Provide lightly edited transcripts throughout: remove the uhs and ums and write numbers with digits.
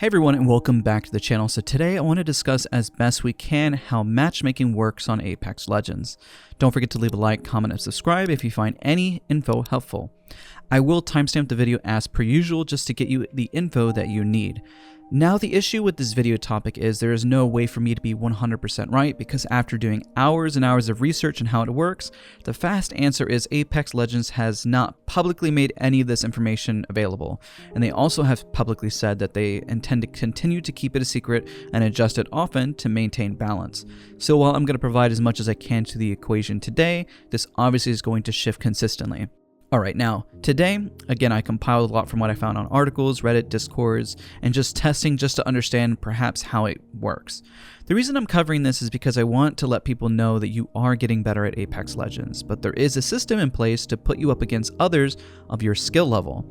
Hey everyone, and welcome back to the channel. So today I want to discuss as best we can how matchmaking works on Apex Legends. Don't forget to leave a like, comment, and subscribe if you find any info helpful. I will timestamp the video as per usual just to get you the info that you need. Now the issue with this video topic is there is no way for me to be 100% right, because after doing hours and hours of research on how it works, the fast answer is Apex Legends has not publicly made any of this information available, and they also have publicly said that they intend to continue to keep it a secret and adjust it often to maintain balance. So while I'm going to provide as much as I can to the equation today, this obviously is going to shift consistently. Alright, now, today, again, I compiled a lot from what I found on articles, Reddit, Discords, and just testing just to understand perhaps how it works. The reason I'm covering this is because I want to let people know that you are getting better at Apex Legends, but there is a system in place to put you up against others of your skill level.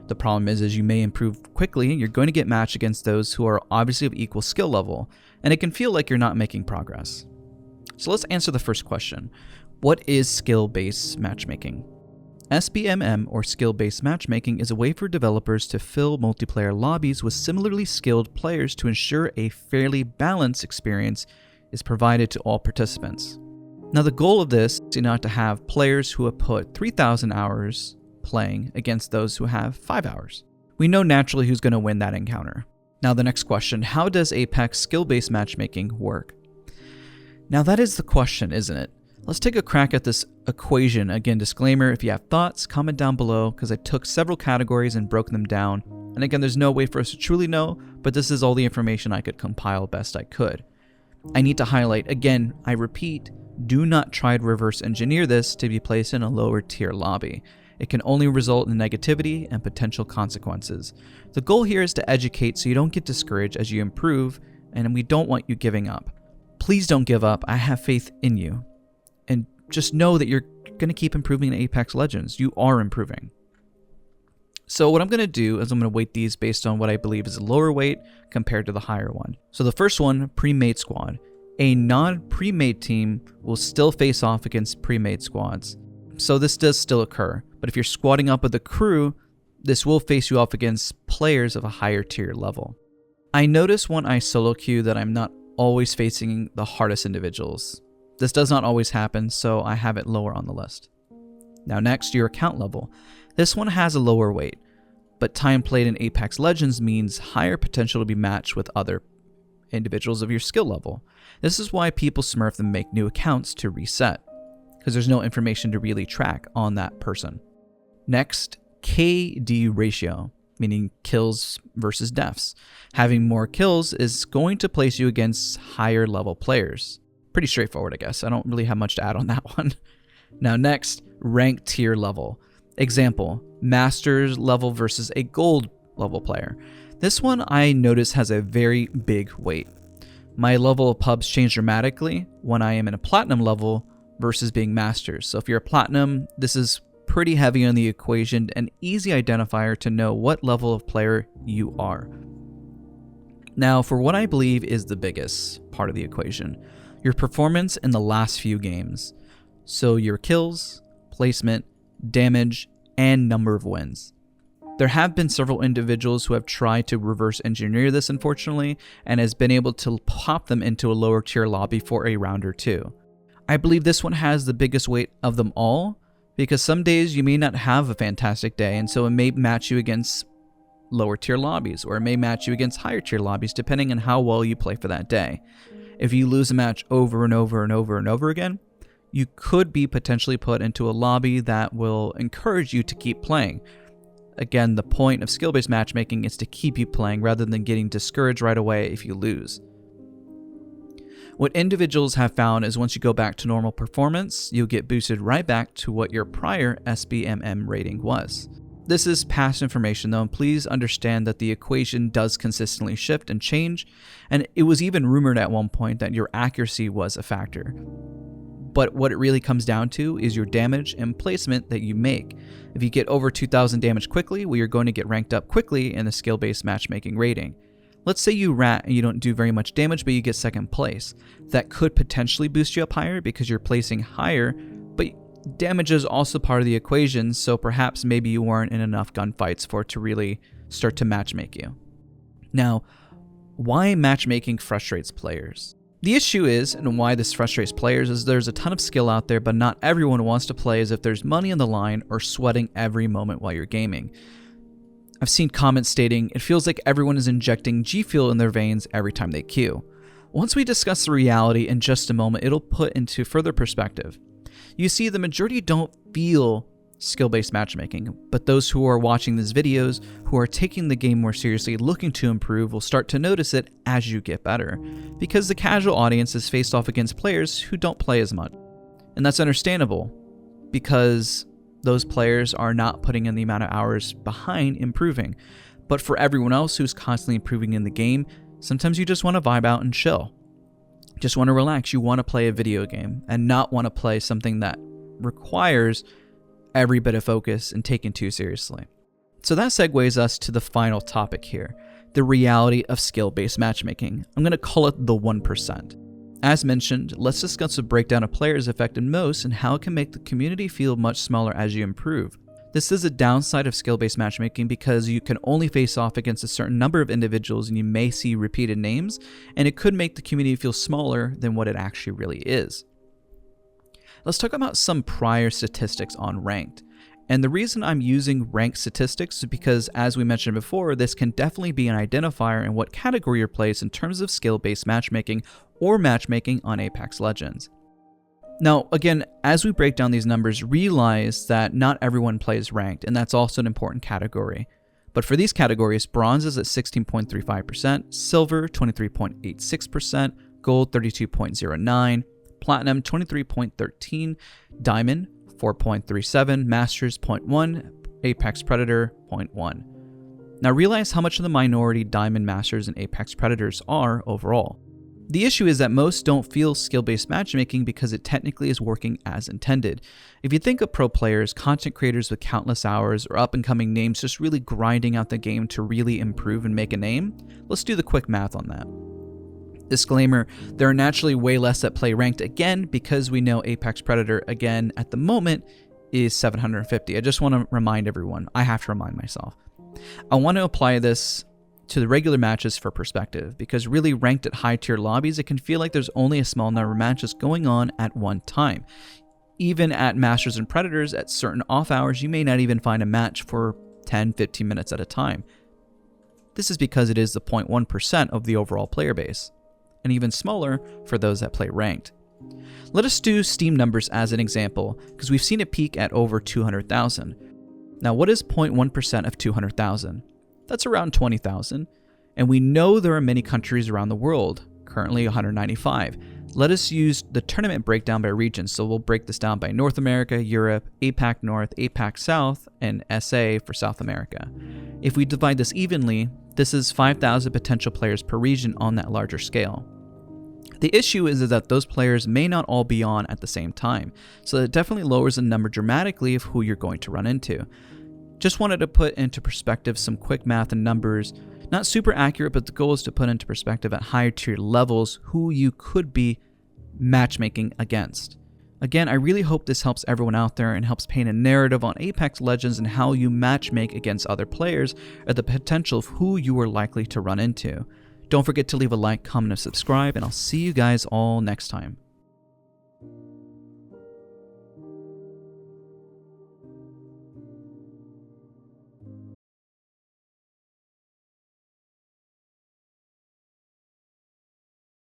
The problem is you may improve quickly, you're going to get matched against those who are obviously of equal skill level, and it can feel like you're not making progress. So let's answer the first question. What is skill-based matchmaking? SBMM, or skill-based matchmaking, is a way for developers to fill multiplayer lobbies with similarly skilled players to ensure a fairly balanced experience is provided to all participants. Now the goal of this is not to have players who have put 3,000 hours playing against those who have 5 hours. We know naturally who's going to win that encounter. Now the next question, how does Apex skill-based matchmaking work? Now that is the question, isn't it? Let's take a crack at this equation. Again, disclaimer, if you have thoughts, comment down below, because I took several categories and broke them down. And again, there's no way for us to truly know, but this is all the information I could compile best I could. I need to highlight, again, I repeat, do not try to reverse engineer this to be placed in a lower tier lobby. It can only result in negativity and potential consequences. The goal here is to educate so you don't get discouraged as you improve, and we don't want you giving up. Please don't give up. I have faith in you. And just know that you're going to keep improving in Apex Legends. You are improving. So what I'm going to do is I'm going to weight these based on what I believe is a lower weight compared to the higher one. So the first one, pre-made squad. A non-pre-made team will still face off against pre-made squads. So this does still occur. But if you're squatting up with a crew, this will face you off against players of a higher tier level. I notice when I solo queue that I'm not always facing the hardest individuals. This does not always happen, so I have it lower on the list. Now next, your account level. This one has a lower weight, but time played in Apex Legends means higher potential to be matched with other individuals of your skill level. This is why people smurf and make new accounts to reset, because there's no information to really track on that person. Next, KD ratio, meaning kills versus deaths. Having more kills is going to place you against higher level players. Pretty straightforward, I guess. I don't really have much to add on that one. Now next, rank tier level. Example, Masters level versus a Gold level player. This one I notice has a very big weight. My level of pubs change dramatically when I am in a Platinum level versus being Masters. So if you're a Platinum, this is pretty heavy on the equation, an easy identifier to know what level of player you are. Now for what I believe is the biggest part of the equation. Your performance in the last few games. So your kills, placement, damage, and number of wins. There have been several individuals who have tried to reverse engineer this, unfortunately, and has been able to pop them into a lower tier lobby for a round or two. I believe this one has the biggest weight of them all, because some days you may not have a fantastic day, and so it may match you against lower tier lobbies, or it may match you against higher tier lobbies, depending on how well you play for that day. If you lose a match over and over and over and over again, you could be potentially put into a lobby that will encourage you to keep playing. Again, the point of skill-based matchmaking is to keep you playing rather than getting discouraged right away if you lose. What individuals have found is once you go back to normal performance, you'll get boosted right back to what your prior SBMM rating was. This is past information though, and please understand that the equation does consistently shift and change, and it was even rumored at one point that your accuracy was a factor. But what it really comes down to is your damage and placement that you make. If you get over 2,000 damage quickly, well, you're going to get ranked up quickly in the skill-based matchmaking rating. Let's say you rat and you don't do very much damage, but you get second place. That could potentially boost you up higher because you're placing higher, but damage is also part of the equation, so perhaps maybe you weren't in enough gunfights for it to really start to matchmake you. Now, why matchmaking frustrates players? The issue is, and why this frustrates players, is there's a ton of skill out there, but not everyone wants to play as if there's money on the line or sweating every moment while you're gaming. I've seen comments stating, it feels like everyone is injecting G Fuel in their veins every time they queue. Once we discuss the reality in just a moment, it'll put into further perspective. You see, the majority don't feel skill-based matchmaking, but those who are watching these videos, who are taking the game more seriously, looking to improve, will start to notice it as you get better, because the casual audience is faced off against players who don't play as much. And that's understandable, because those players are not putting in the amount of hours behind improving. But for everyone else who's constantly improving in the game, sometimes you just want to vibe out and chill. Just want to relax. You want to play a video game and not want to play something that requires every bit of focus and taken too seriously. So that segues us to the final topic here, the reality of skill-based matchmaking. I'm going to call it the 1%. As mentioned, let's discuss a breakdown of players affected most and how it can make the community feel much smaller as you improve. This is a downside of skill-based matchmaking because you can only face off against a certain number of individuals and you may see repeated names, and it could make the community feel smaller than what it actually really is. Let's talk about some prior statistics on ranked. And the reason I'm using ranked statistics is because, as we mentioned before, this can definitely be an identifier in what category you're placed in terms of skill-based matchmaking or matchmaking on Apex Legends. Now, again, as we break down these numbers, realize that not everyone plays ranked, and that's also an important category. But for these categories, bronze is at 16.35%, silver 23.86%, gold 32.09%, platinum 23.13%, diamond 4.37%, masters 0.1%, apex predator 0.1%. Now realize how much of the minority diamond, masters, and apex predators are overall. The issue is that most don't feel skill-based matchmaking because it technically is working as intended. If you think of pro players, content creators with countless hours, or up-and-coming names just really grinding out the game to really improve and make a name, let's do the quick math on that. Disclaimer, there are naturally way less that play ranked again because we know Apex Predator again at the moment is 750. I just want to remind everyone, I have to remind myself. I want to apply this to the regular matches for perspective because really ranked at high tier lobbies, it can feel like there's only a small number of matches going on at one time. Even at Masters and Predators, at certain off hours, you may not even find a match for 10-15 minutes at a time. This is because it is the 0.1% of the overall player base, and even smaller for those that play ranked. Let us do Steam numbers as an example, because we've seen it peak at over 200,000. Now what is 0.1% of 200,000? That's around 20,000, and we know there are many countries around the world, currently 195. Let us use the tournament breakdown by region, so we'll break this down by North America, Europe, APAC North, APAC South, and SA for South America. If we divide this evenly, this is 5,000 potential players per region on that larger scale. The issue is that those players may not all be on at the same time, so it definitely lowers the number dramatically of who you're going to run into. Just wanted to put into perspective some quick math and numbers, not super accurate, but the goal is to put into perspective at higher tier levels who you could be matchmaking against. Again, I really hope this helps everyone out there and helps paint a narrative on Apex Legends and how you matchmake against other players or the potential of who you are likely to run into. Don't forget to leave a like, comment, and subscribe, and I'll see you guys all next time.